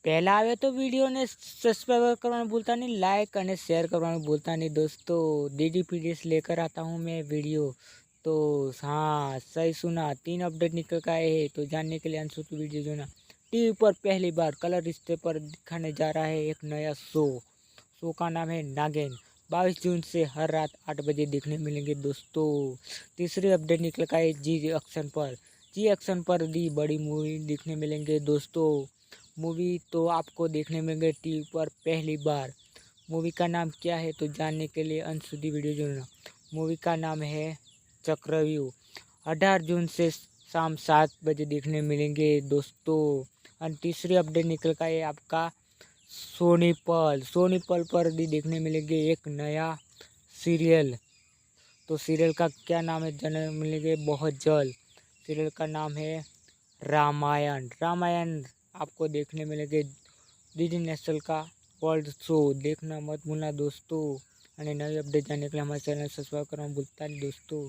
पहला आवे तो वीडियो ने सब्सक्राइब करना भूलता नहीं, लाइक और शेयर करना भूलता नहीं दोस्तों। DDPDS लेकर आता हूँ मैं वीडियो। तो हाँ, सही सुना, 3 अपडेट निकल के आए हैं। तो जानने के लिए अंत तक वीडियो जो ना टीवी पर पहली बार कलर रिश्ते पर दिखाने जा रहा है एक नया शो का नाम है नागिन। 22 जून से हर रात 8 बजे देखने मिलेंगे दोस्तों। तीसरी अपडेट निकल का है जी एक्शन पर दी बड़ी मूवी देखने मिलेंगे दोस्तों। मूवी तो आपको देखने मिलेंगे टीवी पर पहली बार। मूवी का नाम क्या है तो जानने के लिए अंत સુધી वीडियो जोड़ना। मूवी का नाम है चक्रव्यूह। 18 जून से शाम 7 बजे देखने मिलेंगे दोस्तों। और तीसरी अपडेट निकल का है आपका सोनी पल पर भी देखने मिलेंगे एक नया सीरियल। तो सीरियल का क्या नाम है जानने मिलेंगे बहुत जल्द। सीरियल का नाम है रामायण आपको देखने मिलेंगे डीडी नेशनल का वर्ल्ड शो। देखना मत भूलना दोस्तों। અને નવી અપડેટ જાણने के लिए हमारे चैनल सब्सक्राइब करना भूलता नहीं दोस्तों।